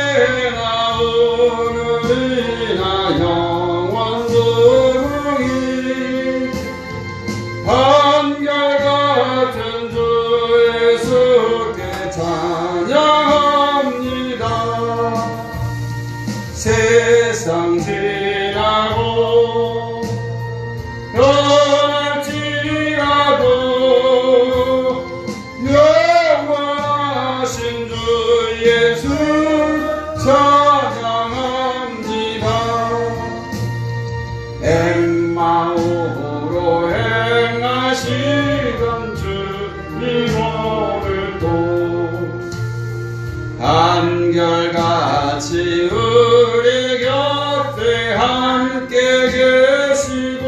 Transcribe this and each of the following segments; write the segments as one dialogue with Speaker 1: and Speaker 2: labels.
Speaker 1: 어저께나 오늘이나 주 예수께 찬양합니다. 세상 지나고 변할지라도 영원하신 주 예수 찬양합니다. 엠마오로 행하시던 주님 오늘도 한결같이 우리 곁에 함께 계시고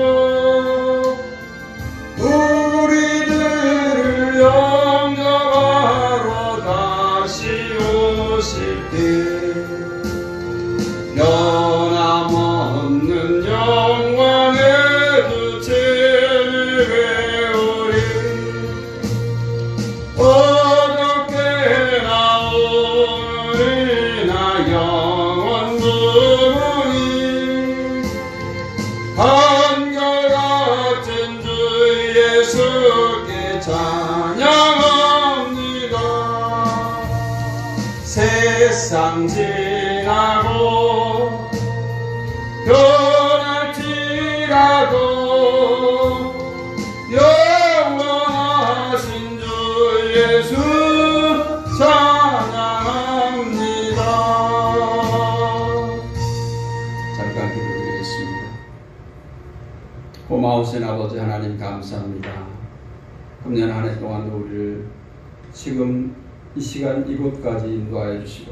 Speaker 1: 우리들을 영접하러 다시 오실 때 변함없는 영광의 주 찬양하오리. 어저께나 오늘이나 영원무궁히 한결같은 주 예수께 찬양합니다. 세상 지나고 변할지라도 영원하신 주 예수 찬양합니다. 잠깐 기도드리겠습니다. 고마우신 아버지 하나님 감사합니다. 금년 한 해 동안도 우리를 지금 이 시간 이곳까지 인도하여 주시고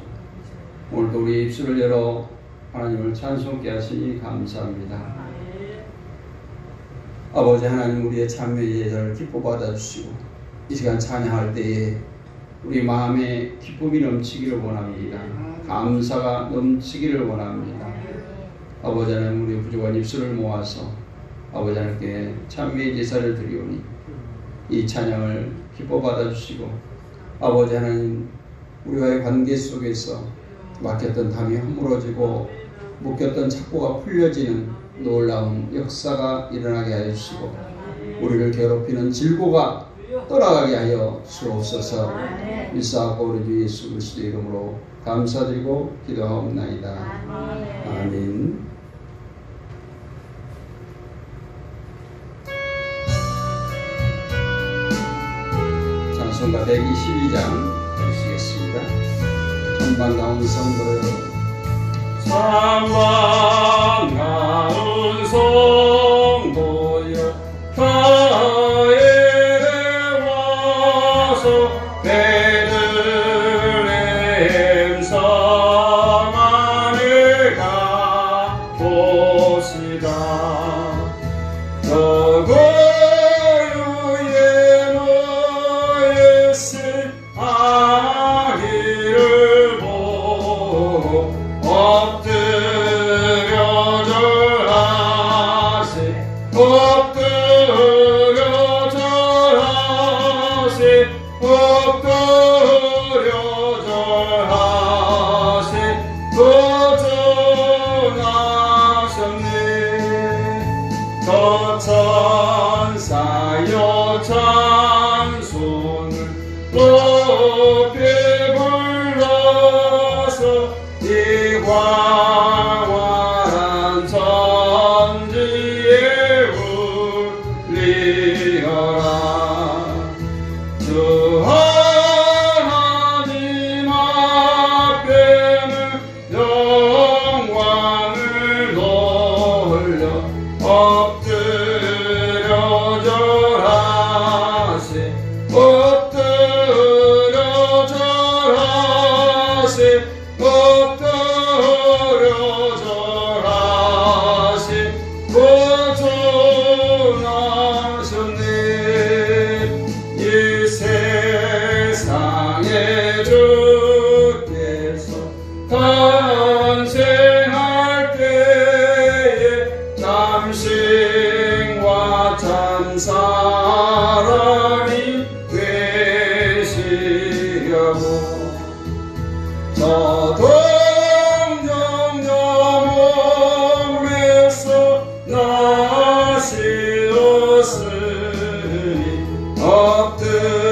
Speaker 1: 오늘도 우리 입술을 열어 하나님을 찬송케 하시니 감사합니다. 아버지 하나님, 우리의 참여의 예절을 기뻐 받아주시고 이 시간 찬양할 때에 우리 마음에 기쁨이 넘치기를 원합니다. 감사가 넘치기를 원합니다. 아버지 하나님, 우리 부족한 입술을 모아서 아버지 하나님께 찬미의 제사를 드리오니 이 찬양을 기뻐 받아주시고 아버지 하나님, 우리와의 관계 속에서 막혔던 담이 허물어지고 묶였던 착고가 풀려지는 놀라운 역사가 일어나게 하여 주시고 우리를 괴롭히는 질고가 떠나가게 하여 주옵소서. 일사하고 우리 주 예수 그리스도의 이름으로 감사드리고 기도하옵나이다. 아멘. 찬송가 122장 읽으시겠습니다. 천방가운 성도 여러분, 천방가운 성도여 가에레 와서 베들레헴 성 안에 가보시다. 저 고유의 너의 아기를 보고 엎드려 절하세 엎드려 절하세 엎드려 절하세 도전하셨네. 저 천사여 찬송을 높이 불러서 이 광활한 천지에 울리어라. 주 하나님 앞에는 영광을 돌려 엎드려 절하세 엎드려 절하세 엎드려 절하세 보존하셨네. 이 세상에 주께서 탄생할 때에 참신과 참사람이 되시려고 저 동정녀 몸에서 나시었으니 엎드려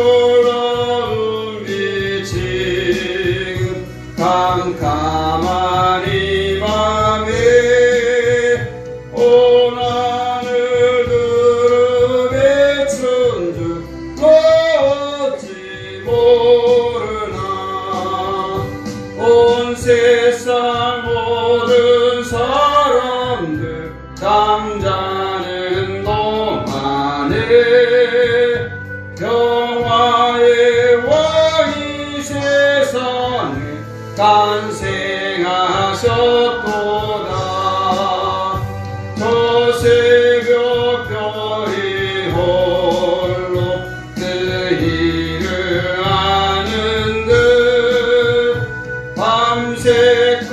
Speaker 1: 놀라운 빛이 캄캄한 이 밤에 온 하늘 두루에 춘주 어찌 모르나 온 세상 모든 사람들 잠자는 동안에 평화의 왕이 세상에 탄생하셨도다. 저 새벽 별이 홀로 뜨기를 아는 듯 밤새껏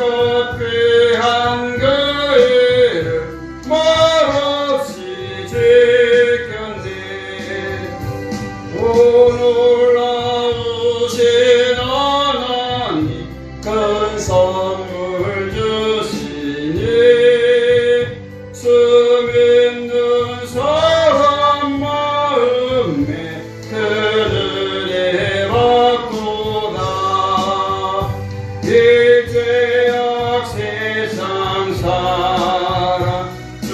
Speaker 1: 꾀한 그애를 말없이 지켰네. 오 놀라우신 하나님 큰 선물 주시니 숨 있는 사람 마음에 큰 은혜 받도다. 이 죄악 세상 살아 주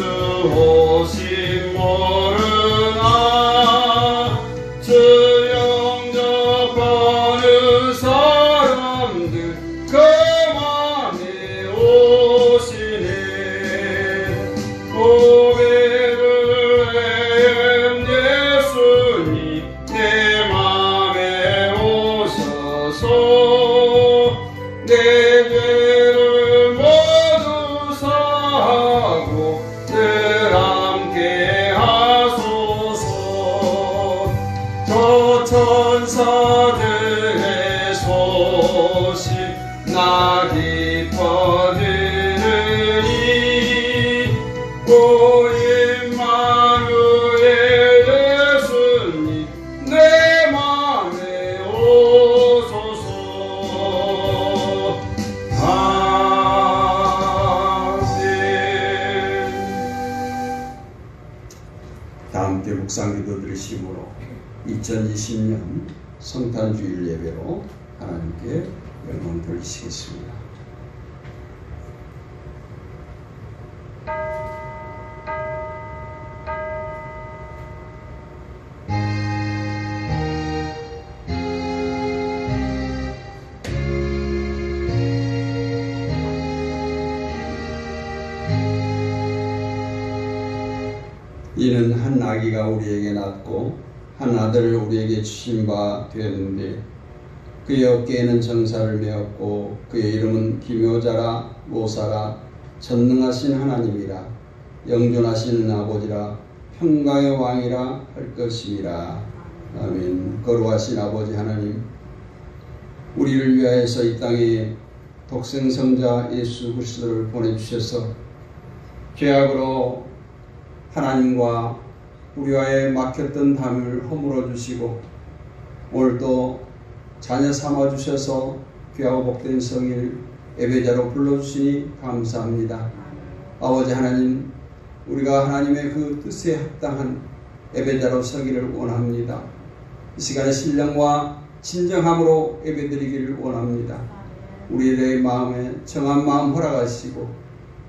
Speaker 1: 오심 모르나 주 영접하는 사람들 그만에 오시네. 고백을 예수님 내 맘에 오셔서 내 죄를 모두 사하고 늘 함께 하소서. 저 천사들의 소식 나 기뻐 들으니 오 임마누엘 예수님 내 맘에 오소서. 아멘. 다 함께 묵상기도 드리심으로 2020년 성탄주일 예배로 하나님께 영광 돌리시겠습니다. 이는 한 아기가 우리에게 낳고 한 아들을 우리에게 주신 바 되었는데 그의 어깨에는 정사를 메었고 그의 이름은 기묘자라 모사라 전능하신 하나님이라 영존하시는 아버지라 평강의 왕이라 할 것임이라. 아멘. 거룩하신 아버지 하나님, 우리를 위하여서 이 땅에 독생성자 예수 그리스도를 보내주셔서 죄악으로 하나님과 우리와의 막혔던 담을 허물어 주시고 오늘도 자녀 삼아 주셔서 귀하고 복된 성일 예배자로 불러주시니 감사합니다. 아버지 하나님, 우리가 하나님의 그 뜻에 합당한 예배자로 서기를 원합니다. 이 시간에 신령과 진정함으로 예배드리기를 원합니다. 우리의 마음에 정한 마음 허락하시고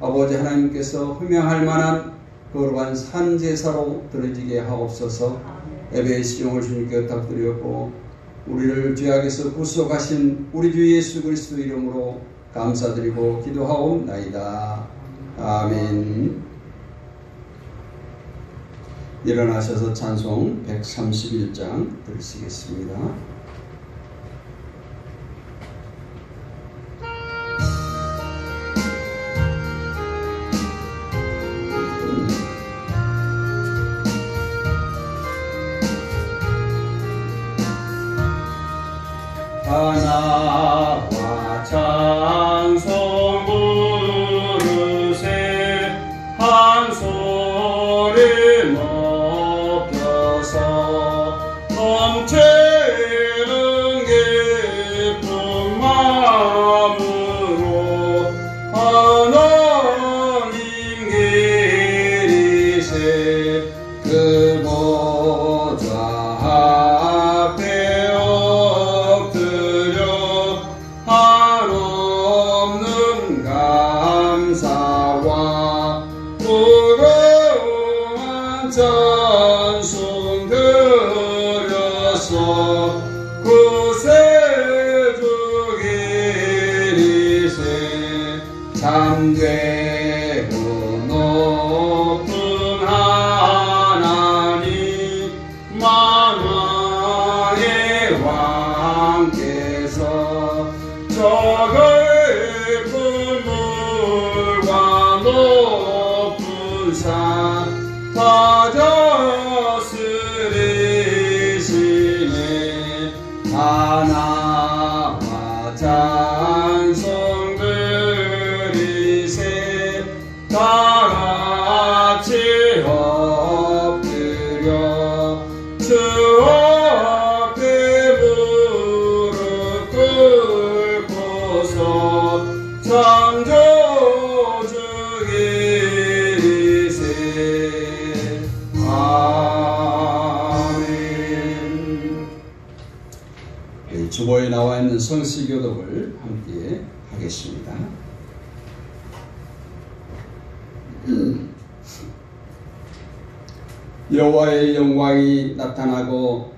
Speaker 1: 아버지 하나님께서 흠양할 만한 거룩한 산제사로 드려지게 하옵소서. 예배의 시용을 주님께 부탁드렸고 우리를 죄악에서 구속하신 우리 주 예수 그리스도 이름으로 감사드리고 기도하옵나이다. 아멘. 일어나셔서 찬송 131장 들으시겠습니다. 하나와 찬송 부르세 한 소리 높여서 넘치는 기쁜 마음으로 하나님 기리세 그 보좌 찬송 드려서 구세주 기리세 참되고 높은 하나님 만왕의 왕께서 저 깊은 물과 높은 산 다스리시네 하나와 찬송 드리세 다같이 엎드려 주 앞에 무릎 꿇고서 창조주 기리세 아멘. 주보에 나와 있는 성시교독을 함께 하겠습니다. 여호와의 영광이 나타나고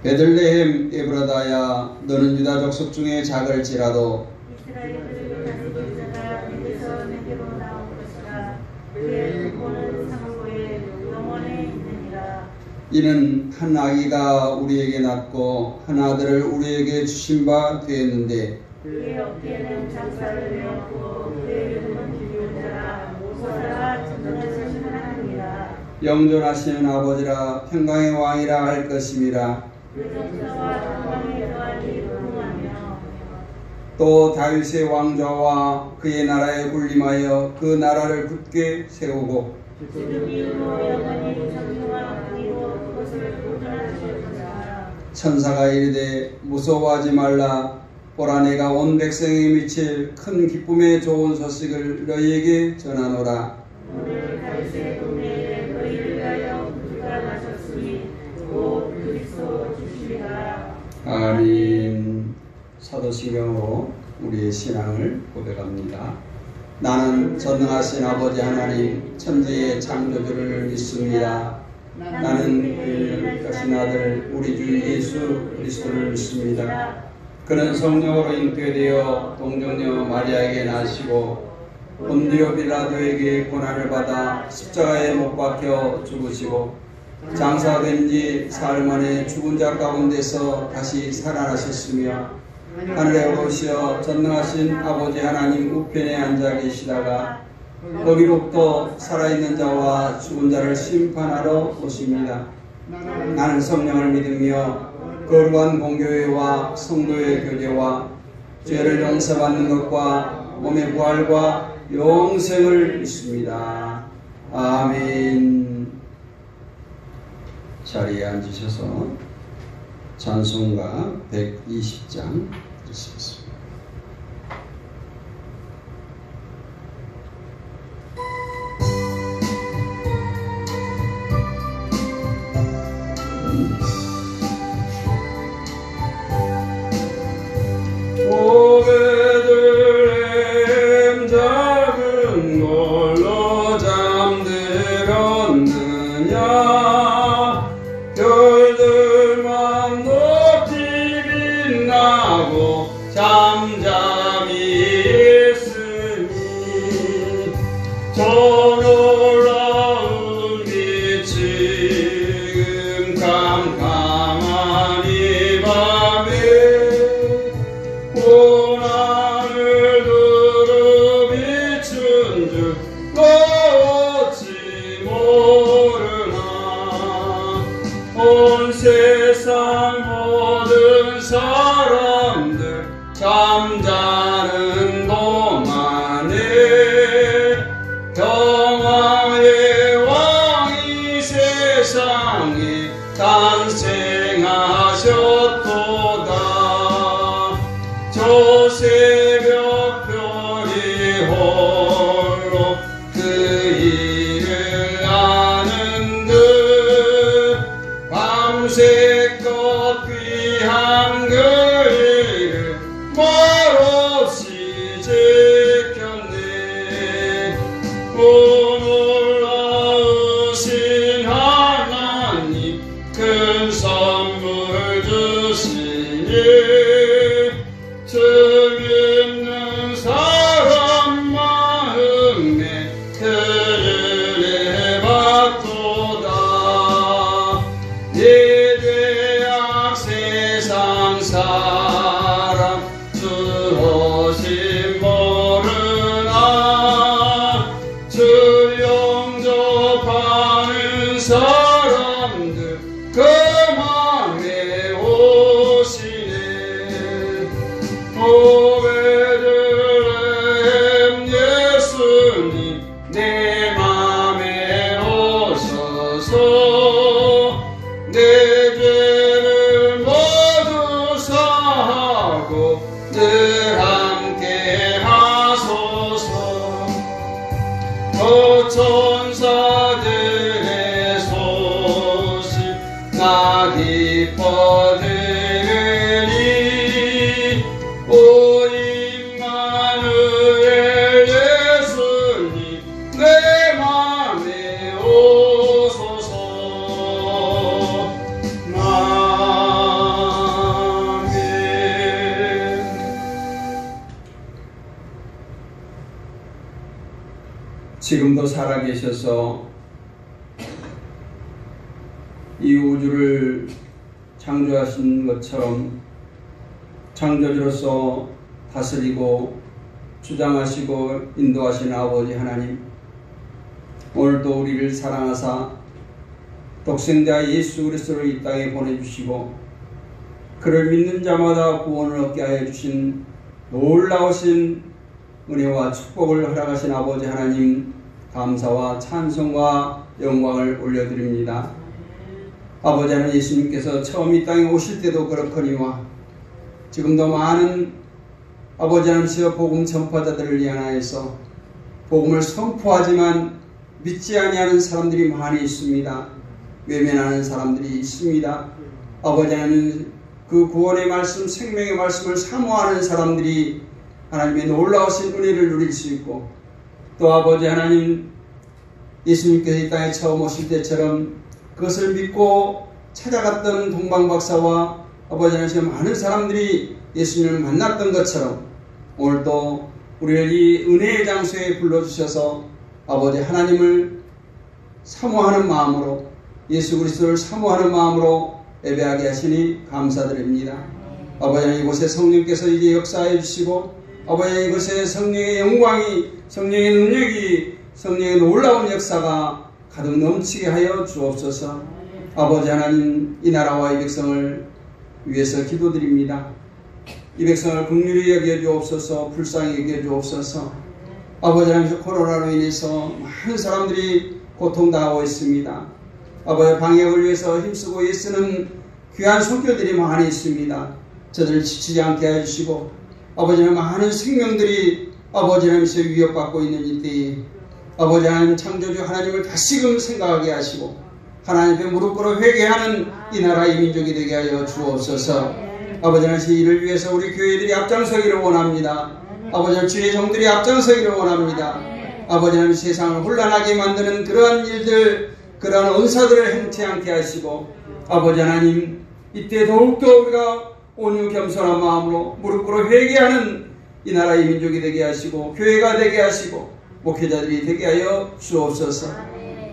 Speaker 1: 베들레헴 에브라다야 너는 유다 족속 중에 작을지라도
Speaker 2: 이스라엘을 다스릴 자가 내게서 내게로 나올 것이라. 그의 근본은 상고에 영원에 있느니라.
Speaker 1: 이는 한 아기가 우리에게 낳고 한 아들을 우리에게 주신 바 되었는데
Speaker 2: 그의 어깨에는 장사를 메었고 그의 이름은 기리운 자라. 모사라 전능하신 하나님이라.
Speaker 1: 영존하시는 아버지라 평강의 왕이라 할 것임이라.
Speaker 2: 그 정사와 평강에 더하니 풍성하며
Speaker 1: 또 다윗의 왕좌와 그의 나라에 군림하여 그 나라를 굳게 세우고
Speaker 2: 지금 이후로 영원히 정중한 왕이로 그것을 보존하실 것이라.
Speaker 1: 천사가 이르되 무서워하지 말라. 보라 내가 온 백성에 미칠 큰 기쁨의 좋은 소식을 너희에게 전하노라.
Speaker 2: 오늘 다윗의 동네에 너희를 위하여 구주가 나셨으니 곧 그리스도 주시리라.
Speaker 1: 아멘. 사도신경으로 우리의 신앙을 고백합니다. 나는 전능하신 아버지 하나님 천지의 창조주를 믿습니다. 나는 그의 가신 아들 우리 주 예수 그리스도를 믿습니다. 그는 성령으로 잉태되어 동정녀 마리아에게 나시고 본디오 빌라도에게 고난을 받아 십자가에 못 박혀 죽으시고 장사된 지 사흘 만에 죽은 자 가운데서 다시 살아나셨으며 하늘에 오르시어 전능하신 아버지 하나님 우편에 앉아 계시다가 거기로부터 살아있는 자와 죽은 자를 심판하러 오십니다. 나는 성령을 믿으며 거룩한 공교회와 성도의 교제와 죄를 용서받는 것과 몸의 부활과 영생을 믿습니다. 아멘. 자리에 앉으셔서 찬송가 120장 드리겠습니다. 오 베들레헴 작은 걸로 잠들었느냐. 별들만 높이 빛나고 천사들의 소식 나 기뻐 들으니 오 임마누엘 예수님 내 맘에 오소서. 아멘. 지금도 살아계셔서 이 우주를 창조하신 것처럼 창조주로서 다스리고 주장하시고 인도하신 아버지 하나님, 오늘도 우리를 사랑하사 독생자 예수 그리스도를 이 땅에 보내주시고 그를 믿는 자마다 구원을 얻게 하여 주신 놀라우신 은혜와 축복을 허락하신 아버지 하나님, 감사와 찬송과 영광을 올려드립니다. 아버지 하나님, 예수님께서 처음 이 땅에 오실 때도 그렇거니와 지금도 많은 아버지 하나님께서 복음 전파자들을 위하여서 복음을 선포하지만 믿지 아니하는 사람들이 많이 있습니다. 외면하는 사람들이 있습니다. 아버지 하나님, 그 구원의 말씀, 생명의 말씀을 사모하는 사람들이 하나님의 놀라우신 은혜를 누릴 수 있고, 또 아버지 하나님, 예수님께서 이 땅에 처음 오실 때처럼 그것을 믿고 찾아갔던 동방박사와 아버지 하나님, 많은 사람들이 예수님을 만났던 것처럼 오늘도 우리를 이 은혜의 장소에 불러주셔서 아버지 하나님을 사모하는 마음으로, 예수 그리스도를 사모하는 마음으로 예배하게 하시니 감사드립니다. 아버지 하나님, 이곳에 성령께서 이제 역사해 주시고, 아버지 하나님, 이곳에 성령의 영광이, 성령의 능력이, 성령의 놀라운 역사가 가득 넘치게 하여 주옵소서. 아버지 하나님, 이 나라와 이 백성을 위해서 기도드립니다. 이 백성을 긍휼히 여겨 주옵소서. 불쌍히 여겨 주옵소서. 아버지 하나님, 코로나로 인해서 많은 사람들이 고통당하고 있습니다. 아버지 방역을 위해서 힘쓰고 애쓰는 귀한 손길들이 많이 있습니다. 저들을 지치지 않게 해주시고, 아버지 하나님, 많은 생명들이 아버지 하나님께서 위협받고 있는 이때에 아버지 하나님, 창조주 하나님을 다시금 생각하게 하시고 하나님 앞에 무릎 꿇어 회개하는 이 나라 이 민족이 되게 하여 주옵소서. 아버지 하나님, 이를 위해서 우리 교회들이 앞장서기를 원합니다. 아버지 하나님, 주의 종들이 앞장서기를 원합니다. 아버지 하나님, 세상을 혼란하게 만드는 그러한 일들, 그러한 은사들을 행치 않게 하시고, 아버지 하나님, 이때 더욱더 우리가 온유 겸손한 마음으로 무릎 꿇어 회개하는 이 나라 이 민족이 되게 하시고, 교회가 되게 하시고, 목회자들이 되게 하여 주옵소서.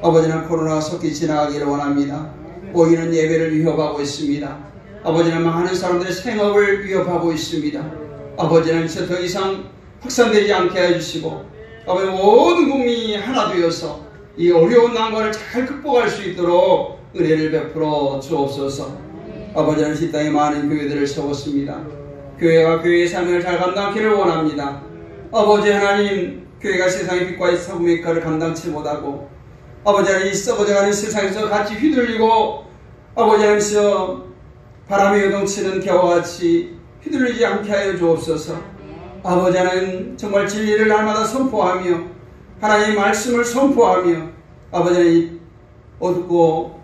Speaker 1: 아버지 하나님, 코로나가 속히 지나가기를 원합니다. 오히려 예배를 위협하고 있습니다. 아버지 하나님, 많은 사람들의 생업을 위협하고 있습니다. 아버지 하나님, 더 이상 확산되지 않게 해주시고, 아버지 모든 국민이 하나 되어서 이 어려운 난관을 잘 극복할 수 있도록 은혜를 베풀어 주옵소서. 아버지 하나님, 이 땅에 많은 교회들을 세웠습니다. 교회가 교회의 삶을 잘 감당하기를 원합니다. 아버지 하나님, 교회가 세상의 빛과 이 복음의 역할을 감당치 못하고, 아버지 하나님, 이 썩어져가는 세상에서 같이 휘둘리고, 아버지 하나님, 바람에 요동치는 겨와 같이 휘둘리지 않게 하여 주옵소서. 아버지 하나님, 정말 진리를 날마다 선포하며 하나님의 말씀을 선포하며, 아버지 하나님, 어둡고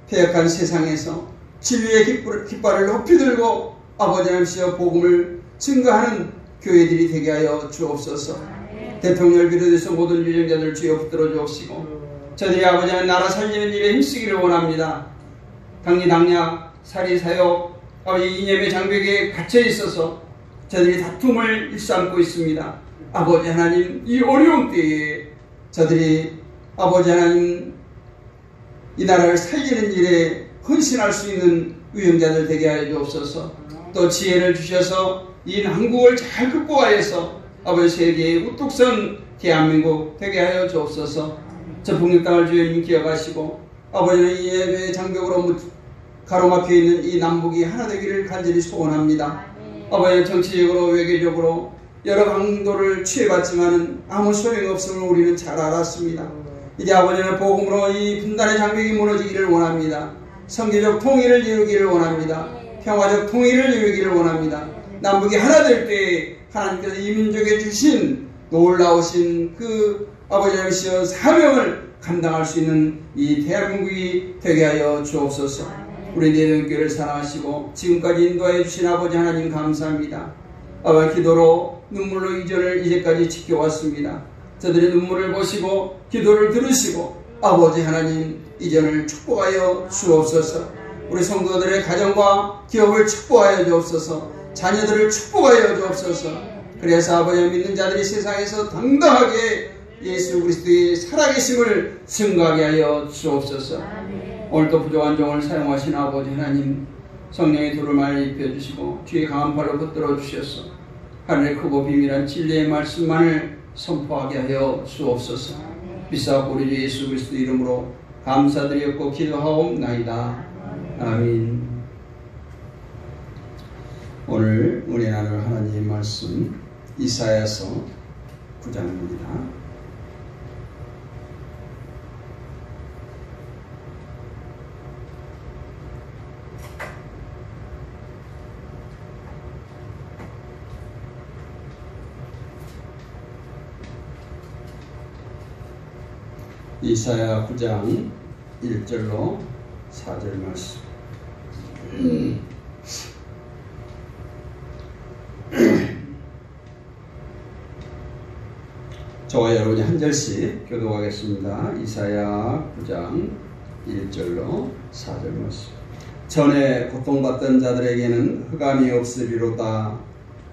Speaker 1: 폐역한 세상에서 진리의 깃발을 높이 들고 아버지 하나님, 복음을 증거하는 교회들이 되게 하여 주옵소서. 대통령을 비롯해서 모든 유정자들 주여 붙들어 주옵시고, 저들이 아버지 하나님, 나라 살리는 일에 힘쓰기를 원합니다. 당리당략, 사리사욕, 아버지 이념의 장벽에 갇혀 있어서 저들이 다툼을 일삼고 있습니다. 아버지 하나님, 이 어려운 때에 저들이 아버지 하나님, 이 나라를 살리는 일에 헌신할 수 있는 유정자들 되게 하여 주옵소서. 또 지혜를 주셔서 이 난국을 잘 극복하여서 아버지 세계의 우뚝 선 대한민국 되게 하여 주옵소서. 저 북녘 땅을 주님 기억하시고, 아버지는 이 예배의 장벽으로 가로막혀 있는 이 남북이 하나 되기를 간절히 소원합니다. 아버지는 정치적으로 외교적으로 여러 강도를 취해봤지만 아무 소용없음을 우리는 잘 알았습니다. 이제 아버지는 복음으로 이 분단의 장벽이 무너지기를 원합니다. 성교적 통일을 이루기를 원합니다. 평화적 통일을 이루기를 원합니다. 남북이 하나 될 때 하나님께서 이 민족에 주신 놀라우신 그 아버지 하나님이시여 사명을 감당할 수 있는 이 대한민국이 되게 하여 주옵소서. 우리 내동교회를 사랑하시고 지금까지 인도하여 주신 아버지 하나님 감사합니다. 아버지 기도로 눈물로 이전을 이제까지 지켜왔습니다. 저들의 눈물을 보시고 기도를 들으시고 아버지 하나님 이전을 축복하여 주옵소서. 우리 성도들의 가정과 기업을 축복하여 주옵소서. 자녀들을 축복하여 주옵소서. 그래서 아버지 믿는 자들이 세상에서 당당하게 예수 그리스도의 살아계심을 증거하게 하여 주옵소서. 오늘도 부족한 종을 사용하신 아버지 하나님 성령의 두루마리를 입혀주시고 주의 강한 팔로 붙들어 주셔서 하늘의 크고 비밀한 진리의 말씀만을 선포하게 하여 주옵소서. 비싸고 우리 주 예수 그리스도 이름으로 감사드렸고 기도하옵나이다. 아멘. 오늘 은혜 나눌 하나님의 말씀 이사야서 9장입니다. 이사야 9장 1절로 4절 말씀. 저와 여러분이 한 절씩 교독하겠습니다. 이사야 9장 1절로 4절 말씀. 전에 고통받던 자들에게는 흑암이 없으리로다.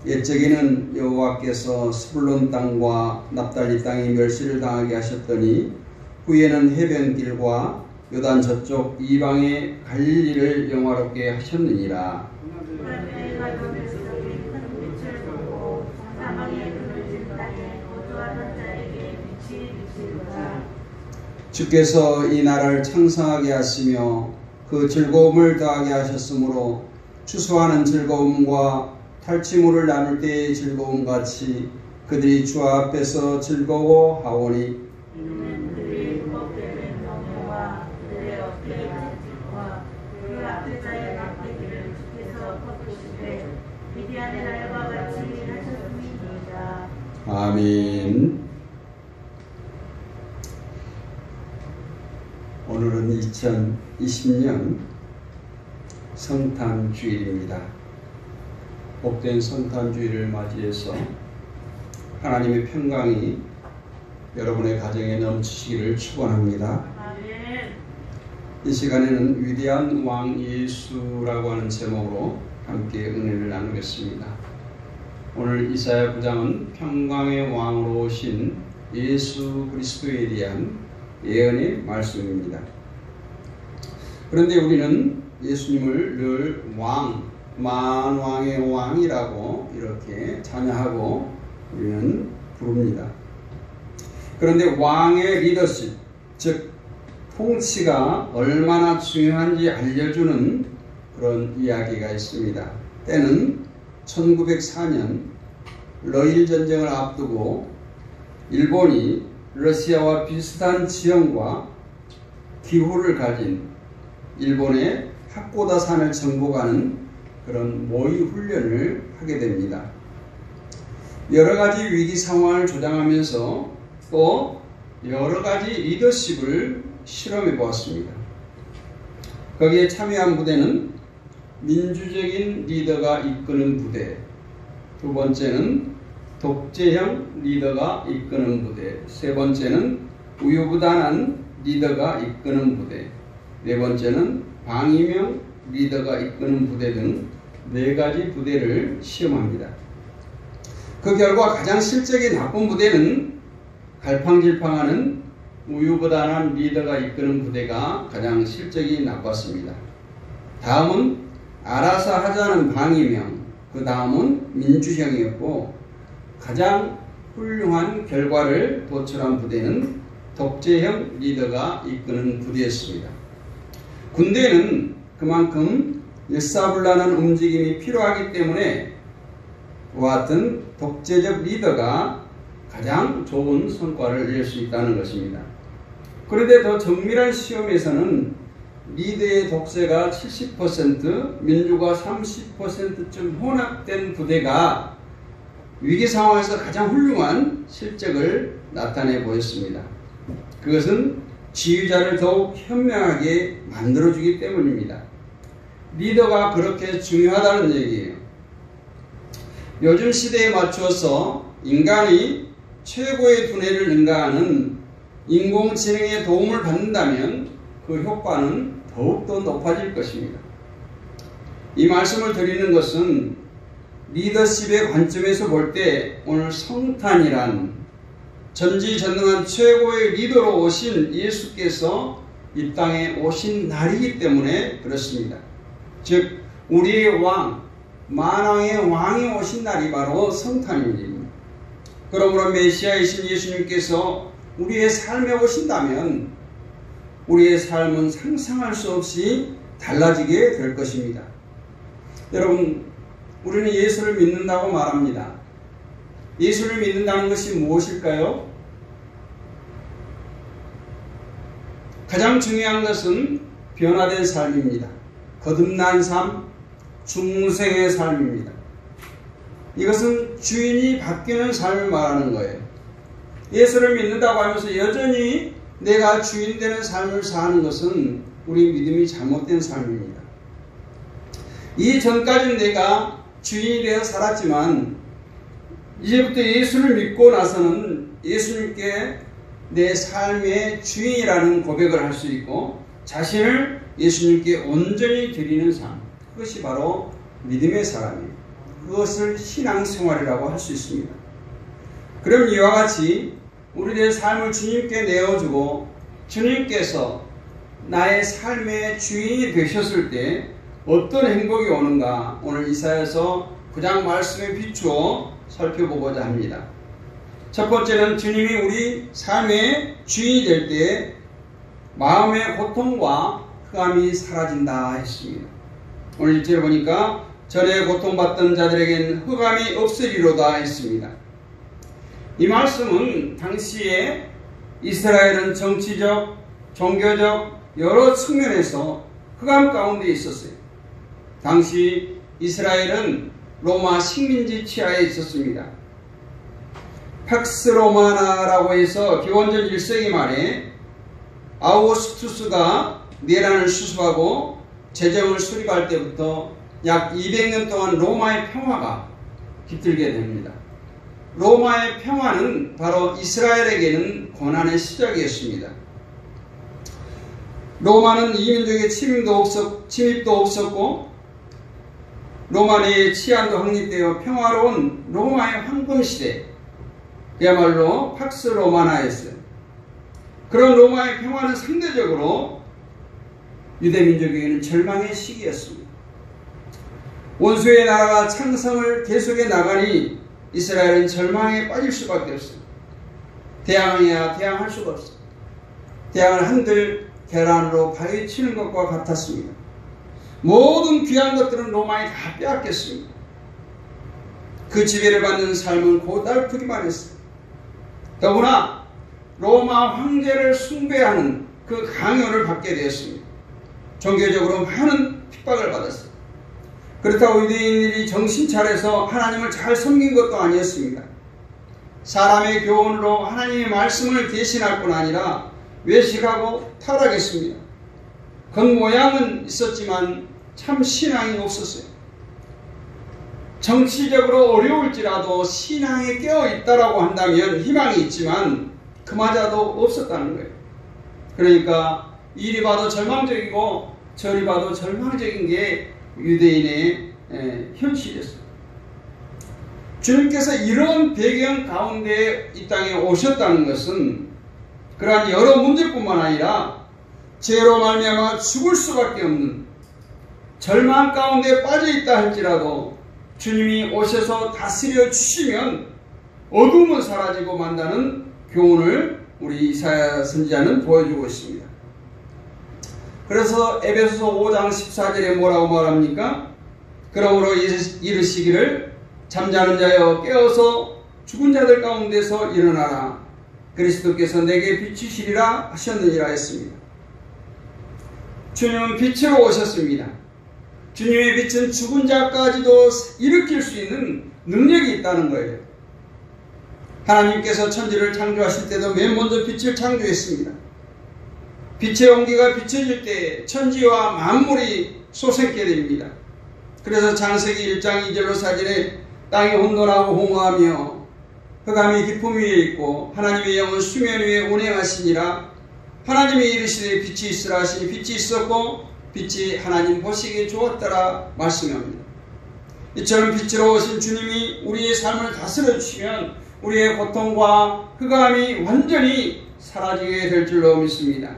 Speaker 1: 옛적에는 여호와께서 스불론 땅과 납달리 땅이 멸시를 당하게 하셨더니 후에는 해변길과 요단 저쪽 이방의 갈릴리를 영화롭게 하셨느니라. 주께서 이 나라를 창성하게 하시며 그 즐거움을 더하게 하셨으므로 추수하는 즐거움과 탈취물을 나눌 때의 즐거움같이 그들이 주 앞에서 즐거워하오니 아멘. 오늘은 2020년 성탄주일입니다. 복된 성탄주일을 맞이해서 하나님의 평강이 여러분의 가정에 넘치시기를 축원합니다. 이 시간에는 위대한 왕 예수라고 하는 제목으로 함께 은혜를 나누겠습니다. 오늘 이사야 9장은 평강의 왕으로 오신 예수 그리스도에 대한 예언의 말씀입니다. 그런데 우리는 예수님을 늘 왕, 만왕의 왕이라고 이렇게 찬양하고 우리는 부릅니다. 그런데 왕의 리더십, 즉 통치가 얼마나 중요한지 알려주는 그런 이야기가 있습니다. 때는 1904년 러일 전쟁을 앞두고 일본이 러시아와 비슷한 지형과 기후를 가진 일본의 하코다산을 정복하는 그런 모의 훈련을 하게 됩니다. 여러 가지 위기 상황을 조장하면서 또 여러 가지 리더십을 실험해 보았습니다. 거기에 참여한 부대는 민주적인 리더가 이끄는 부대, 두 번째는 독재형 리더가 이끄는 부대, 세 번째는 우유부단한 리더가 이끄는 부대, 네 번째는 방임형 리더가 이끄는 부대 등 네 가지 부대를 시험합니다. 그 결과 가장 실적이 나쁜 부대는 갈팡질팡하는 우유부단한 리더가 이끄는 부대가 가장 실적이 나빴습니다. 다음은 알아서 하자는 방임형, 그 다음은 민주형이었고 가장 훌륭한 결과를 도출한 부대는 독재형 리더가 이끄는 부대였습니다. 군대는 그만큼 일사불란한 움직임이 필요하기 때문에 그와 같은 독재적 리더가 가장 좋은 성과를 낼 수 있다는 것입니다. 그런데 더 정밀한 시험에서는 리더의 독재가 70%, 민주가 30%쯤 혼합된 부대가 위기 상황에서 가장 훌륭한 실적을 나타내 보였습니다. 그것은 지휘자를 더욱 현명하게 만들어주기 때문입니다. 리더가 그렇게 중요하다는 얘기예요. 요즘 시대에 맞추어서 인간이 최고의 두뇌를 능가하는 인공지능의 도움을 받는다면 그 효과는 더욱더 높아질 것입니다. 이 말씀을 드리는 것은 리더십의 관점에서 볼 때 오늘 성탄이란 전지전능한 최고의 리더로 오신 예수께서 이 땅에 오신 날이기 때문에 그렇습니다. 즉 우리의 왕, 만왕의 왕이 오신 날이 바로 성탄입니다. 그러므로 메시아이신 예수님께서 우리의 삶에 오신다면 우리의 삶은 상상할 수 없이 달라지게 될 것입니다. 여러분, 우리는 예수를 믿는다고 말합니다. 예수를 믿는다는 것이 무엇일까요? 가장 중요한 것은 변화된 삶입니다. 거듭난 삶, 중생의 삶입니다. 이것은 주인이 바뀌는 삶을 말하는 거예요. 예수를 믿는다고 하면서 여전히 내가 주인 되는 삶을 사는 것은 우리 믿음이 잘못된 삶입니다. 이전까지는 내가 주인이 되어 살았지만 이제부터 예수를 믿고 나서는 예수님께 내 삶의 주인이라는 고백을 할 수 있고 자신을 예수님께 온전히 드리는 삶, 그것이 바로 믿음의 사람이에요. 그것을 신앙생활이라고 할 수 있습니다. 그럼 이와 같이 우리의 삶을 주님께 내어주고 주님께서 나의 삶의 주인이 되셨을 때 어떤 행복이 오는가, 오늘 이사야서 9장 말씀에 비추어 살펴보고자 합니다. 첫 번째는 주님이 우리 삶의 주인이 될 때 마음의 고통과 흑암이 사라진다 했습니다. 오늘 1절에 보니까 전에 고통받던 자들에겐 흑암이 없으리로다 했습니다. 이 말씀은 당시에 이스라엘은 정치적, 종교적 여러 측면에서 흑암 가운데 있었어요. 당시 이스라엘은 로마 식민지 치하에 있었습니다. 팍스 로마나라고 해서 기원전 1세기 말에 아우구스투스가 내란을 수습하고 재정을 수립할 때부터 약 200년 동안 로마의 평화가 깃들게 됩니다. 로마의 평화는 바로 이스라엘에게는 고난의 시작이었습니다. 로마는 이민족의 침입도 없었고 로마 내의 치안도 확립되어 평화로운 로마의 황금시대, 그야말로 팍스 로마나였어요. 그런 로마의 평화는 상대적으로 유대민족에게는 절망의 시기였습니다. 원수의 나라가 창성을 계속해 나가니 이스라엘은 절망에 빠질 수밖에 없습니다. 대항해야 대항할 수가 없습니다. 대항을 한들 계란으로 파헤치는 것과 같았습니다. 모든 귀한 것들은 로마에 다 빼앗겼습니다. 그 지배를 받는 삶은 고달프기만 했습니다. 더구나 로마 황제를 숭배하는 그 강요를 받게 되었습니다. 종교적으로 많은 핍박을 받았습니다. 그렇다고 유대인들이 정신 차려서 하나님을 잘 섬긴 것도 아니었습니다. 사람의 교훈으로 하나님의 말씀을 대신할 뿐 아니라 외식하고 타락했습니다. 겉모양은 있었지만 참 신앙이 없었어요. 정치적으로 어려울지라도 신앙에 깨어있다라고 한다면 희망이 있지만 그마저도 없었다는 거예요. 그러니까 이리 봐도 절망적이고 저리 봐도 절망적인 게 유대인의 현실이었어요. 주님께서 이런 배경 가운데 이 땅에 오셨다는 것은 그러한 여러 문제뿐만 아니라 죄로 말미암아 죽을 수밖에 없는 절망 가운데 빠져있다 할지라도 주님이 오셔서 다스려 주시면 어둠은 사라지고 만다는 교훈을 우리 이사야 선지자는 보여주고 있습니다. 그래서 에베소서 5장 14절에 뭐라고 말합니까? 그러므로 이르시기를 잠자는 자여 깨어서 죽은 자들 가운데서 일어나라. 그리스도께서 내게 비추시리라 하셨느니라 했습니다. 주님은 빛으로 오셨습니다. 주님의 빛은 죽은 자까지도 일으킬 수 있는 능력이 있다는 거예요. 하나님께서 천지를 창조하실 때도 맨 먼저 빛을 창조했습니다. 빛의 온기가 비춰질 때 천지와 만물이 솟게 됩니다. 그래서 창세기 1장 2절로 4절에 땅이 혼돈하고 홍어하며 흑암이 깊음 위에 있고 하나님의 영은 수면 위에 운행하시니라. 하나님이 이르시되 빛이 있으라 하시니 빛이 있었고 빛이 하나님 보시기에 좋았더라 말씀합니다. 이처럼 빛으로 오신 주님이 우리의 삶을 다스려 주시면 우리의 고통과 흑암이 완전히 사라지게 될 줄로 믿습니다.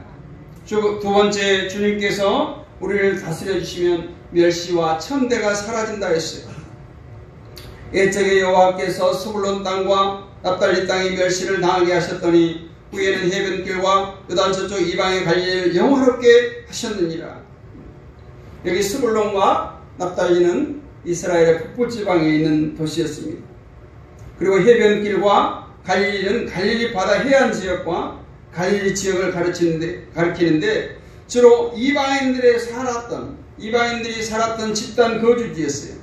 Speaker 1: 두 번째, 주님께서 우리를 다스려 주시면 멸시와 천대가 사라진다 했어요. 옛적에 여호와께서 스불론 땅과 납달리 땅의 멸시를 당하게 하셨더니 후에는 해변길과 요단 저쪽 이방의 갈릴리를 영화롭게 하셨느니라. 여기 스불론과 납달리는 이스라엘의 북부지방에 있는 도시였습니다. 그리고 해변길과 갈릴리는 갈릴리 바다 해안 지역과 갈릴리 지역을 가리키는데 주로 이방인들이 살았던 집단 거주지였어요.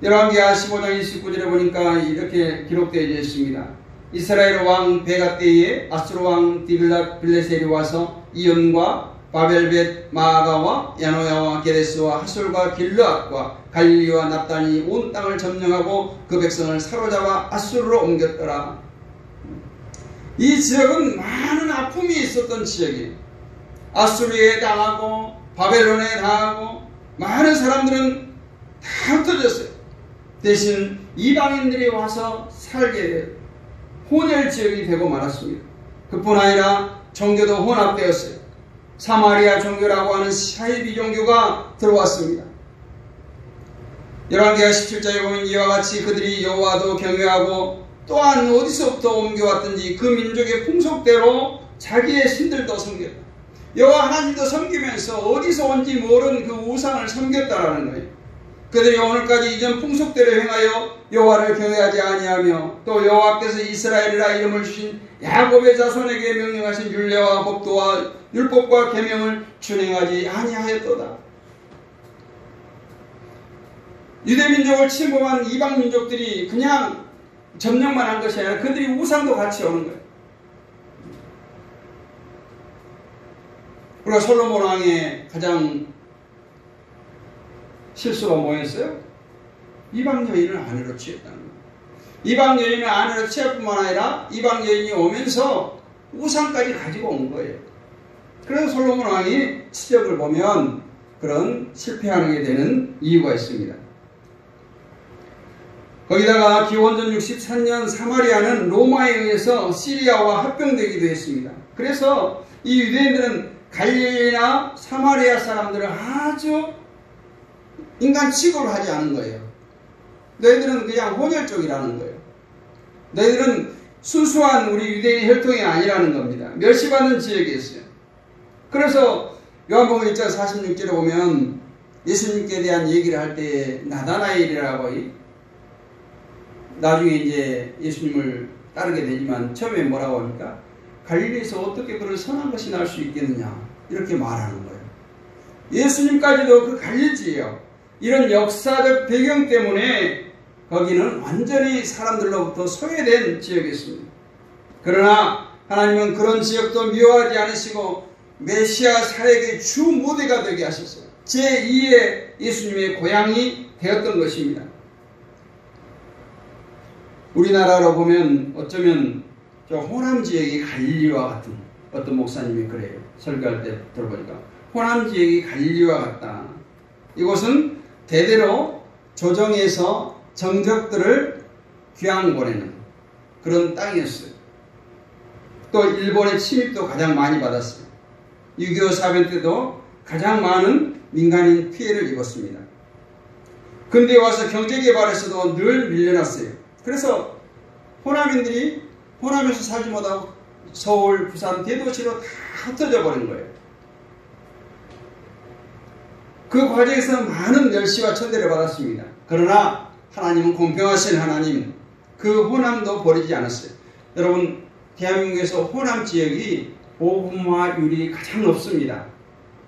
Speaker 1: 열왕기하 15장 29절에 보니까 이렇게 기록되어 있습니다. 이스라엘 왕 베가 때에 아수르 왕 디글랏빌레셀이 와서 이온과 바벨벳 마아가와 야노야와 게데스와 하솔과 길르앗과 갈릴리와 납단이 온 땅을 점령하고 그 백성을 사로잡아 아수르로 옮겼더라. 이 지역은 많은 아픔이 있었던 지역이에요. 아수르에 당하고 바벨론에 당하고 많은 사람들은 다 흩어졌어요. 대신 이방인들이 와서 살게 돼요. 혼혈 지역이 되고 말았습니다. 그뿐 아니라 종교도 혼합되었어요. 사마리아 종교라고 하는 샤이비 종교가 들어왔습니다. 열왕기하 17장에 보면 이와 같이 그들이 여호와도 경외하고 또한 어디서부터 옮겨왔든지 그 민족의 풍속대로 자기의 신들도 섬겼다. 여호와 하나님도 섬기면서 어디서 온지 모르는 그 우상을 섬겼다라는 거예요. 그들이 오늘까지 이전 풍속대로 행하여 여호와를 경외하지 아니하며 또 여호와께서 이스라엘이라 이름을 주신 야곱의 자손에게 명령하신 율례와 법도와 율법과 계명을 준행하지 아니하였도다. 유대민족을 침범한 이방민족들이 그냥 점령만 한 것이 아니라 그들이 우상도 같이 오는 거예요. 우리가 솔로몬 왕의 가장 실수가 뭐였어요? 이방 여인을 아내로 취했다는 거예요. 이방 여인을 아내로 취할 뿐만 아니라 이방 여인이 오면서 우상까지 가지고 온 거예요. 그래서 솔로몬 왕이 치적을 보면 그런 실패하게 되는 이유가 있습니다. 거기다가 기원전 63년 사마리아는 로마에 의해서 시리아와 합병되기도 했습니다. 그래서 이 유대인들은 갈릴리나 사마리아 사람들을 아주 인간 취급을 하지 않은 거예요. 너희들은 그냥 혼혈족이라는 거예요. 너희들은 순수한 우리 유대인 혈통이 아니라는 겁니다. 멸시받는 지역이었어요. 그래서 요한복음 1장 46절에 보면 예수님께 대한 얘기를 할 때 나다나엘이라고 나중에 이제 예수님을 따르게 되지만 처음에 뭐라고 합니까? 갈릴리에서 어떻게 그런 선한 것이 날 수 있겠느냐 이렇게 말하는 거예요. 예수님까지도 그 갈릴리예요. 이런 역사적 배경 때문에 거기는 완전히 사람들로부터 소외된 지역이었습니다. 그러나 하나님은 그런 지역도 미워하지 않으시고 메시아 사역의 주 무대가 되게 하셨어요. 제2의 예수님의 고향이 되었던 것입니다. 우리나라로 보면 어쩌면 저 호남 지역이 갈릴리와 같은, 어떤 목사님이 그래요. 설교할 때 들어보니까 호남 지역이 갈릴리와 같다. 이곳은 대대로 조정에서 정적들을 귀양 보내는 그런 땅이었어요. 또 일본의 침입도 가장 많이 받았어요. 6.25 사변 때도 가장 많은 민간인 피해를 입었습니다. 근데 와서 경제개발에서도 늘 밀려났어요. 그래서 호남인들이 호남에서 살지 못하고 서울, 부산, 대도시로 다 흩어져 버린 거예요. 그 과정에서 많은 멸시와 천대를 받았습니다. 그러나 하나님은 공평하신 하나님, 그 호남도 버리지 않았어요. 여러분, 대한민국에서 호남 지역이 복음화율이 가장 높습니다.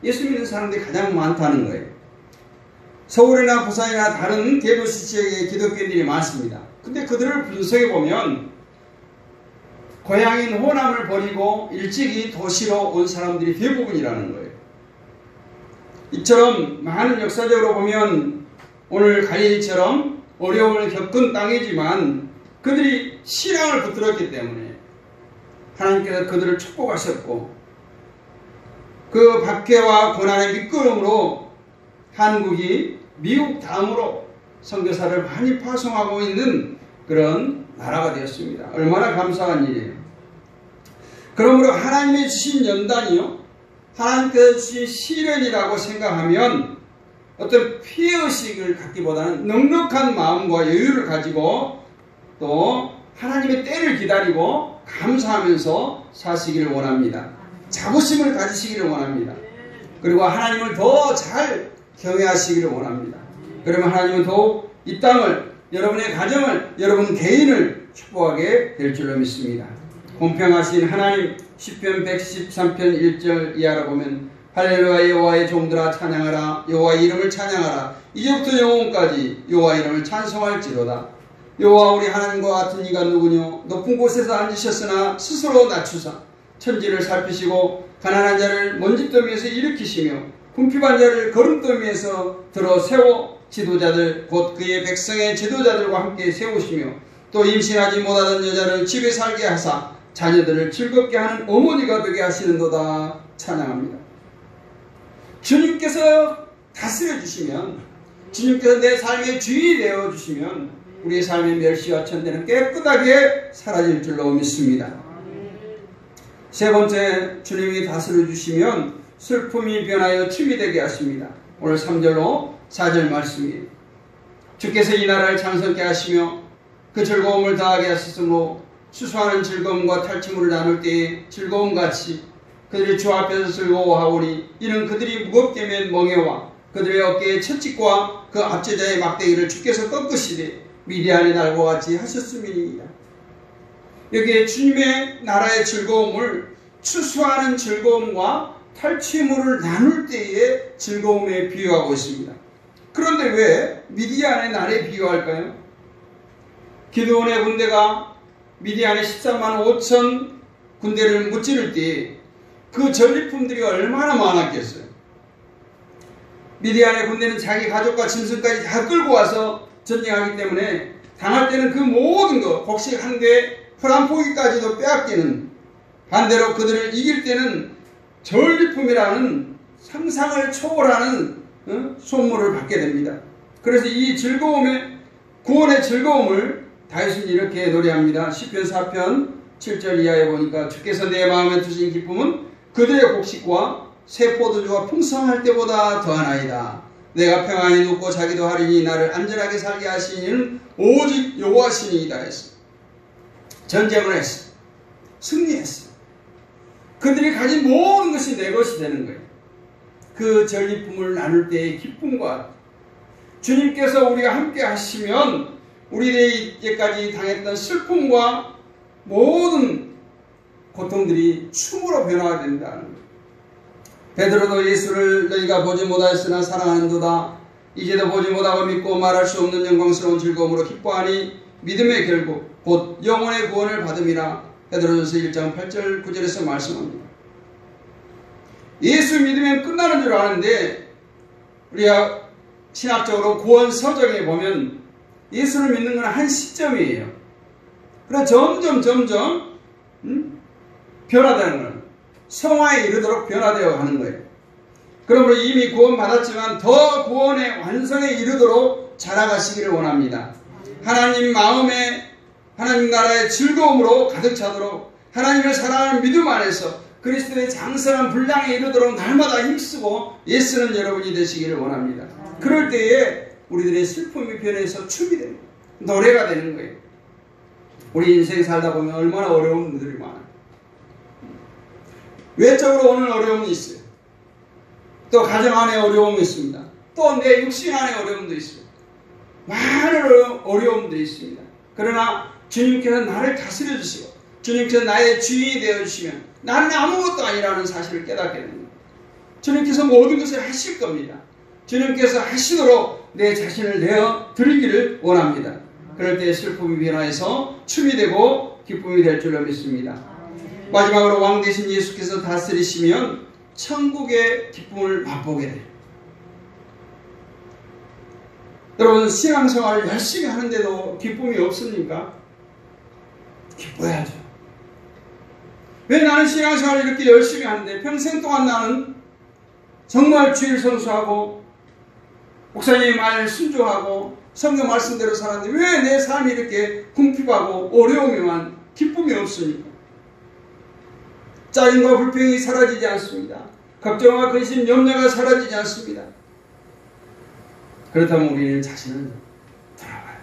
Speaker 1: 예수 믿는 사람들이 가장 많다는 거예요. 서울이나 부산이나 다른 대도시 지역에 기독교인들이 많습니다. 근데 그들을 분석해 보면 고향인 호남을 버리고 일찍이 도시로 온 사람들이 대부분이라는 거예요. 이처럼 많은 역사적으로 보면 오늘 갈릴리처럼 어려움을 겪은 땅이지만 그들이 신앙을 붙들었기 때문에 하나님께서 그들을 축복하셨고 그 박해와 고난의 미끄럼으로 한국이 미국 다음으로 선교사를 많이 파송하고 있는 그런 나라가 되었습니다. 얼마나 감사한 일이에요. 그러므로 하나님이 주신 연단이요, 하나님께서 주신 시련이라고 생각하면 어떤 피해의식을 갖기보다는 넉넉한 마음과 여유를 가지고 또 하나님의 때를 기다리고 감사하면서 사시기를 원합니다. 자부심을 가지시기를 원합니다. 그리고 하나님을 더 잘 경외하시기를 원합니다. 그러면 하나님은 더욱 이 땅을, 여러분의 가정을, 여러분 개인을 축복하게 될 줄로 믿습니다. 공평하신 하나님, 시편 113편 1절 이하로 보면 할렐루야 여호와의 종들아 찬양하라, 여호와의 이름을 찬양하라, 이제부터 영원까지 여호와의 이름을 찬송할지로다. 여호와 우리 하나님과 같은 이가 누구뇨? 높은 곳에서 앉으셨으나 스스로 낮추사 천지를 살피시고 가난한 자를 먼지더미에서 일으키시며 궁핍한 자를 거름더미에서 들어 세워 지도자들 곧 그의 백성의 지도자들과 함께 세우시며 또 임신하지 못하던 여자를 집에 살게 하사 자녀들을 즐겁게 하는 어머니가 되게 하시는도다. 찬양합니다. 주님께서 다스려 주시면, 주님께서 내 삶의 주인이 되어 주시면 우리의 삶의 멸시와 천대는 깨끗하게 사라질 줄로 믿습니다. 세 번째, 주님이 다스려 주시면 슬픔이 변하여 춤이 되게 하십니다. 오늘 3절로 4절 말씀이에요. 주께서 이 나라를 장성케 하시며 그 즐거움을 다하게 하셨으므로 수수하는 즐거움과 탈취물을 나눌 때에 즐거움같이 그들이 주 앞에서 즐거워하오니 이는 그들이 무겁게 맨 멍에와 그들의 어깨에 채찍과 그 압제자의 막대기를 주께서 꺾으시되 미디안의 날과 같이 하셨음이니이다. 여기에 주님의 나라의 즐거움을 추수하는 즐거움과 탈취물을 나눌 때의 즐거움에 비유하고 있습니다. 그런데 왜 미디안의 날에 비유할까요? 기드온의 군대가 미디안의 13만 5천 군대를 무찌를 때 그 전리품들이 얼마나 많았겠어요. 미디안의 군대는 자기 가족과 짐승까지 다 끌고 와서 전쟁하기 때문에 당할 때는 그 모든 것, 곡식 한 개, 풀 한 포기까지도 빼앗기는, 반대로 그들을 이길 때는 전리품이라는 상상을 초월하는 선물을 받게 됩니다. 그래서 이 즐거움의, 구원의 즐거움을 다윗은 이렇게 노래합니다. 시편 4편 7절 이하에 보니까 주께서 내 마음에 두신 기쁨은 그들의 곡식과 새 포도주가 풍성할 때보다 더하나이다. 내가 평안히 눕고 자기도 하리니 나를 안전하게 살게 하시니는 오직 여호와시니이다 했어. 전쟁을 했어. 승리했어. 그들이 가진 모든 것이 내 것이 되는 거예요. 그 전리품을 나눌 때의 기쁨과 주님께서 우리가 함께 하시면 우리들이 이제까지 당했던 슬픔과 모든 고통들이 춤으로 변화가 된다는 거예요. 베드로도 예수를 너희가 보지 못하였으나 사랑하는도다. 이제도 보지 못하고 믿고 말할 수 없는 영광스러운 즐거움으로 기뻐하니 믿음의 결국 곧 영혼의 구원을 받음이라. 베드로전서 1장 8절 9절에서 말씀합니다. 예수 믿으면 끝나는 줄 아는데 우리가 신학적으로 구원 서적에 보면 예수를 믿는 건 한 시점이에요. 그래서 점점 변화되는 거예요. 성화에 이르도록 변화되어 가는 거예요. 그러므로 이미 구원 받았지만 더 구원의 완성에 이르도록 자라가시기를 원합니다. 하나님 마음에 하나님 나라의 즐거움으로 가득 차도록 하나님을 사랑하는 믿음 안에서 그리스도의 장성한 분량에 이르도록 날마다 힘쓰고 애쓰는 여러분이 되시기를 원합니다. 그럴 때에 우리들의 슬픔이 변해서 춤이 됩니다. 노래가 되는 거예요. 우리 인생 살다 보면 얼마나 어려운 분들이 많아요. 외적으로 오는 어려움이 있어요. 또 가정 안에 어려움이 있습니다. 또 내 육신 안에 어려움도 있어요. 많은 어려움도 있습니다. 그러나 주님께서 나를 다스려 주시고 주님께서 나의 주인이 되어 주시면 나는 아무것도 아니라는 사실을 깨닫게 됩니다. 주님께서 모든 것을 하실 겁니다. 주님께서 하시도록 내 자신을 내어 드리기를 원합니다. 그럴 때 슬픔이 변화해서 춤이 되고 기쁨이 될 줄로 믿습니다. 마지막으로 왕 되신 예수께서 다스리시면 천국의 기쁨을 맛보게 돼요. 여러분, 신앙생활을 열심히 하는데도 기쁨이 없습니까? 기뻐야죠. 왜 나는 신앙생활을 이렇게 열심히 하는데 평생 동안 나는 정말 주일 성수하고 목사님의 말 순종하고 성경 말씀대로 살았는데 왜 내 삶이 이렇게 궁핍하고 어려우면 기쁨이 없습니까? 짜증과 불평이 사라지지 않습니다. 걱정과 근심, 염려가 사라지지 않습니다. 그렇다면 우리는 자신을 돌아봐요.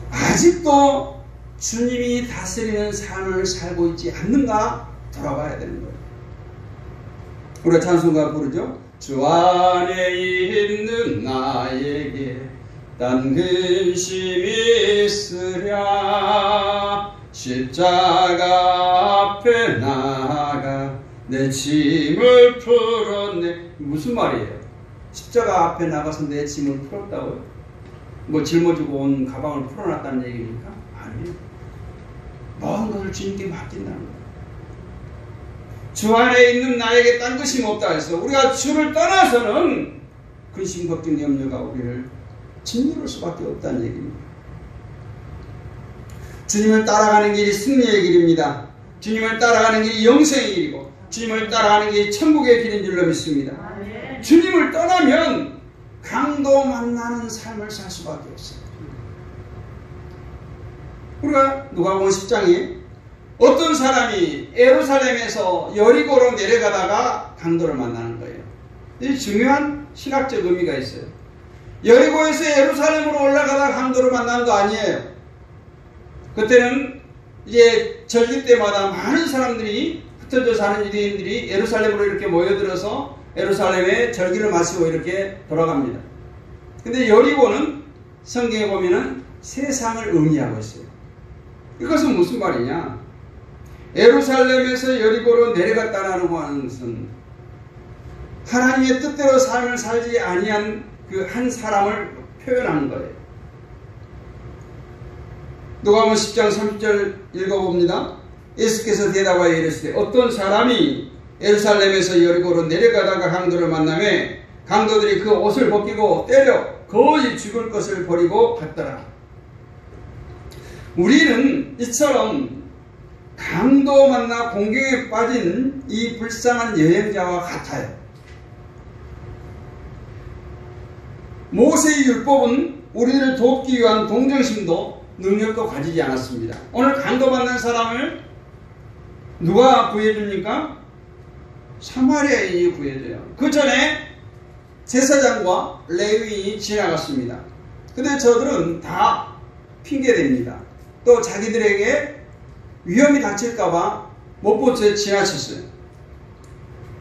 Speaker 1: 아직도 주님이 다스리는 삶을 살고 있지 않는가 돌아봐야 되는 거예요. 우리가 찬송가 부르죠. 주 안에 있는 나에게 딴 근심이 있으랴 십자가 앞에 나아가 내 짐을 풀었네. 무슨 말이에요? 십자가 앞에 나가서 내 짐을 풀었다고요? 뭐 짊어지고 온 가방을 풀어놨다는 얘기입니까? 아니에요. 모든 것을 주님께 맡긴다는 거예요. 주 안에 있는 나에게 딴 것이 없다 해서 우리가 주를 떠나서는 근심, 걱정, 염려가 우리를 짓누를 수밖에 없다는 얘기입니다. 주님을 따라가는 길이 승리의 길입니다. 주님을 따라가는 길이 영생의 길이고 주님을 따라가는 길이 천국의 길인 줄로 믿습니다. 주님을 떠나면 강도 만나는 삶을 살 수밖에 없어요. 우리가 누가복음 10장에 어떤 사람이 예루살렘에서 여리고로 내려가다가 강도를 만나는 거예요. 이 중요한 신학적 의미가 있어요. 여리고에서 예루살렘으로 올라가다가 강도를 만난 거 아니에요. 그때는 이제 절기 때마다 많은 사람들이 흩어져 사는 유대인들이 예루살렘으로 이렇게 모여들어서 예루살렘에 절기를 마치고 이렇게 돌아갑니다. 근데 여리고는 성경에 보면은 세상을 의미하고 있어요. 이것은 무슨 말이냐? 예루살렘에서 여리고로 내려갔다라는 것은 하나님의 뜻대로 삶을 살지 아니한 그 한 사람을 표현하는 거예요. 누가복음 10장 30절 읽어봅니다. 예수께서 대답하여 이르시되 어떤 사람이 예루살렘에서 여리고로 내려가다가 강도를 만나매 강도들이 그 옷을 벗기고 때려 거의 죽을 것을 버리고 갔더라. 우리는 이처럼 강도 만나 공경에 빠진 이 불쌍한 여행자와 같아요. 모세의 율법은 우리를 돕기 위한 동정심도 능력도 가지지 않았습니다. 오늘 강도 만난 사람을 누가 구해줍니까? 사마리아인이 구해줘요. 그 전에 제사장과 레위인이 지나갔습니다. 근데 저들은 다 핑계댑니다. 또 자기들에게 위험이 닥칠까봐 못 본 채 지나쳤어요.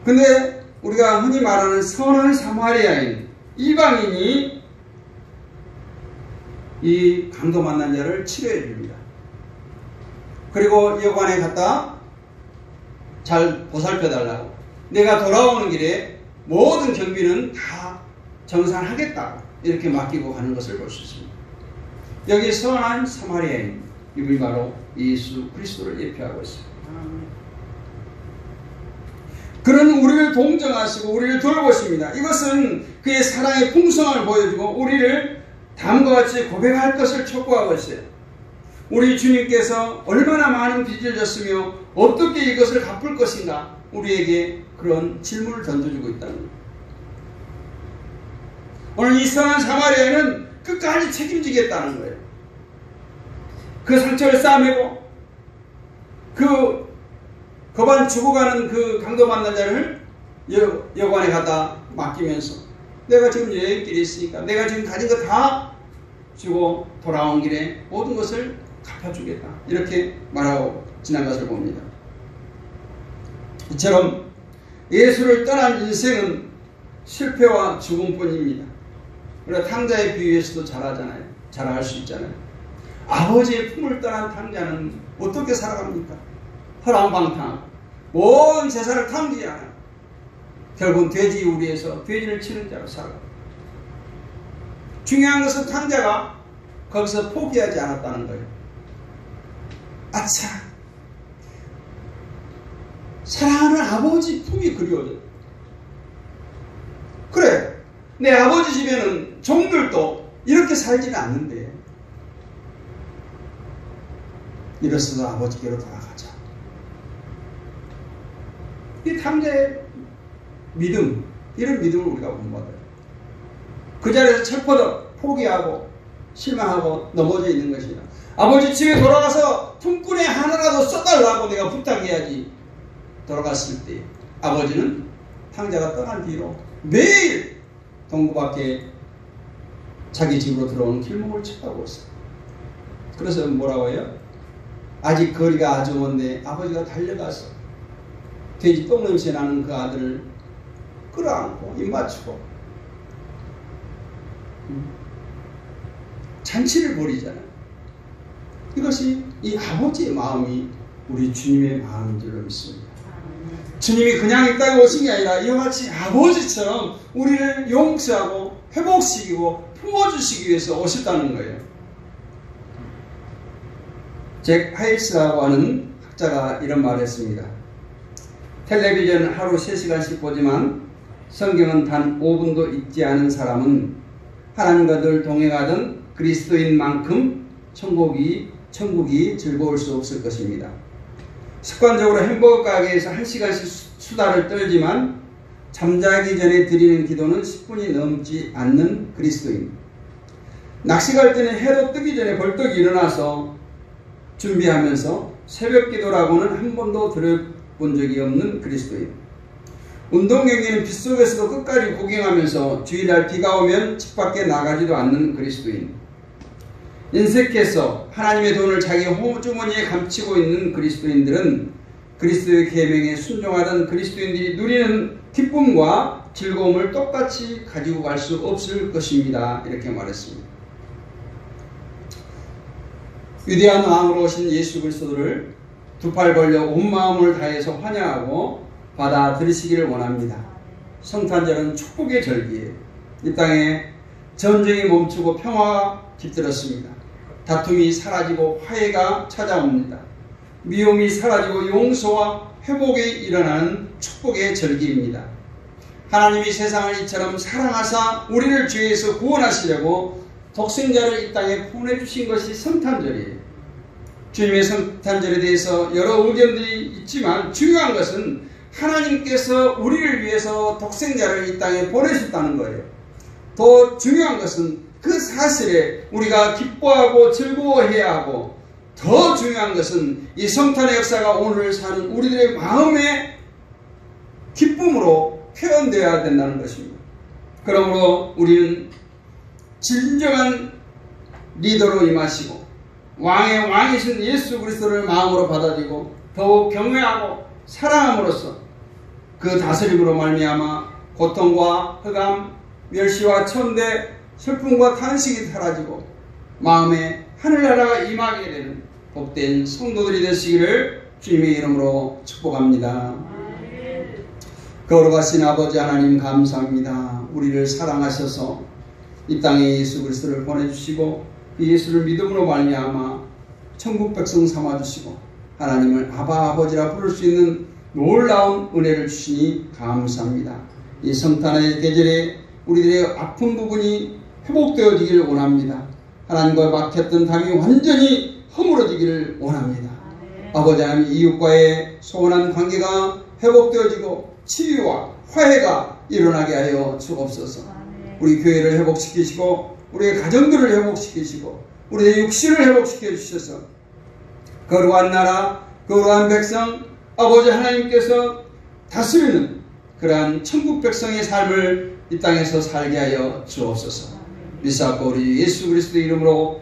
Speaker 1: 근데 우리가 흔히 말하는 선한 사마리아인, 이방인이 이 강도 만난 자를 치료해 줍니다. 그리고 여관에 갔다 잘 보살펴달라고, 내가 돌아오는 길에 모든 경비는 다 정산하겠다 이렇게 맡기고 가는 것을 볼 수 있습니다. 여기 선한 사마리아인, 이분이 바로 예수 그리스도를 예표하고 있습니다. 그는 우리를 동정하시고 우리를 돌보십니다. 이것은 그의 사랑의 풍성함을 보여주고 우리를 다음과 같이 고백할 것을 촉구하고 있어요. 우리 주님께서 얼마나 많은 빚을 졌으며 어떻게 이것을 갚을 것인가, 우리에게 그런 질문을 던져주고 있다는 거예요. 오늘 이 선한 사마리아는 끝까지 책임지겠다는 거예요. 그 상처를 싸매고 거반 죽어가는 그 강도 만난 자를 여관에 갖다 맡기면서 내가 지금 여행길에 있으니까 내가 지금 가진 거 다 주고 돌아온 길에 모든 것을 갚아주겠다 이렇게 말하고 지난 것을 봅니다. 이처럼 예수를 떠난 인생은 실패와 죽음뿐입니다. 우리가 탕자의 비유에서도 잘 알 수 있잖아요. 아버지의 품을 떠난 탕자는 어떻게 살아갑니까? 허랑방탕, 모든 재산을 탕진하는, 결국은 돼지 우리에서 돼지를 치는 자로 살아갑니다. 중요한 것은 탕자가 거기서 포기하지 않았다는 거예요. 아차, 사랑하는 아버지 품이 그리워져. 그래, 내 아버지 집에는 종들도 이렇게 살지는 않는데 일어서서 아버지께로 돌아가자. 이 탐자의 믿음, 이런 믿음을 우리가 본받아요. 그 자리에서 철퍼도 포기하고 실망하고 넘어져 있는 것이라. 아버지 집에 돌아가서 품꾼에 하나라도 써달라고 내가 부탁해야지. 돌아갔을 때 아버지는 탕자가 떠난 뒤로 매일 동구 밖에 자기 집으로 들어오는 길목을 쳐다보고 있어요. 그래서 뭐라고 해요? 아직 거리가 아주 먼데 아버지가 달려가서 돼지 똥냄새 나는 그 아들을 끌어안고 입 맞추고 잔치를 벌이잖아요. 이것이 이 아버지의 마음이 우리 주님의 마음인 줄로 믿습니다. 주님이 그냥 이 땅에 오신 게 아니라 이와 같이 아버지처럼 우리를 용서하고 회복시키고 품어주시기 위해서 오셨다는 거예요. 잭 하일스라고 하는 학자가 이런 말을 했습니다. 텔레비전 하루 3시간씩 보지만 성경은 단 5분도 읽지 않은 사람은 하나님과 늘 동행하던 그리스도인만큼 천국이 즐거울 수 없을 것입니다. 습관적으로 햄버거 가게에서 1시간씩 수다를 떨지만 잠자기 전에 드리는 기도는 10분이 넘지 않는 그리스도인. 낚시 갈 때는 해도 뜨기 전에 벌떡 일어나서 준비하면서 새벽 기도라고는 한 번도 들어본 적이 없는 그리스도인. 운동 경기는 빗속에서도 끝까지 구경하면서 주일날 비가 오면 집 밖에 나가지도 않는 그리스도인. 인색해서 하나님의 돈을 자기 호주머니에 감추고 있는 그리스도인들은 그리스도의 계명에 순종하던 그리스도인들이 누리는 기쁨과 즐거움을 똑같이 가지고 갈 수 없을 것입니다. 이렇게 말했습니다. 위대한 왕으로 오신 예수 그리스도를 두 팔 벌려 온 마음을 다해서 환영하고 받아들이시기를 원합니다. 성탄절은 축복의 절기에 이 땅에 전쟁이 멈추고 평화가 깃들었습니다. 다툼이 사라지고 화해가 찾아옵니다. 미움이 사라지고 용서와 회복이 일어나는 축복의 절기입니다. 하나님이 세상을 이처럼 사랑하사 우리를 죄에서 구원하시려고 독생자를 이 땅에 보내주신 것이 성탄절이에요. 주님의 성탄절에 대해서 여러 의견들이 있지만 중요한 것은 하나님께서 우리를 위해서 독생자를 이 땅에 보내셨다는 거예요. 더 중요한 것은 그 사실에 우리가 기뻐하고 즐거워해야 하고, 더 중요한 것은 이 성탄의 역사가 오늘 사는 우리들의 마음의 기쁨으로 표현되어야 된다는 것입니다. 그러므로 우리는 진정한 리더로 임하시고 왕의 왕이신 예수 그리스도를 마음으로 받아들이고 더욱 경외하고 사랑함으로써 그 다스림으로 말미암아 고통과 흑암, 멸시와 천대, 슬픔과 탄식이 사라지고 마음에 하늘나라가 임하게 되는 복된 성도들이 되시기를 주님의 이름으로 축복합니다. 거룩하신 아버지 하나님 감사합니다. 우리를 사랑하셔서 이 땅에 예수 그리스도를 보내주시고 그 예수를 믿음으로 말미암아 천국 백성 삼아주시고 하나님을 아버지라 부를 수 있는 놀라운 은혜를 주시니 감사합니다. 이 성탄의 계절에 우리들의 아픈 부분이 회복되어지기를 원합니다. 하나님과 막혔던 담이 완전히 허물어지기를 원합니다. 아버지 하나님, 이웃과의 소원한 관계가 회복되어지고 치유와 화해가 일어나게 하여 주옵소서. 우리 교회를 회복시키시고 우리의 가정들을 회복시키시고 우리의 육신을 회복시켜 주셔서 거룩한 나라, 거룩한 백성, 아버지 하나님께서 다스리는 그러한 천국 백성의 삶을 이 땅에서 살게 하여 주옵소서. 믿사옵고 우리 예수 그리스도의 이름으로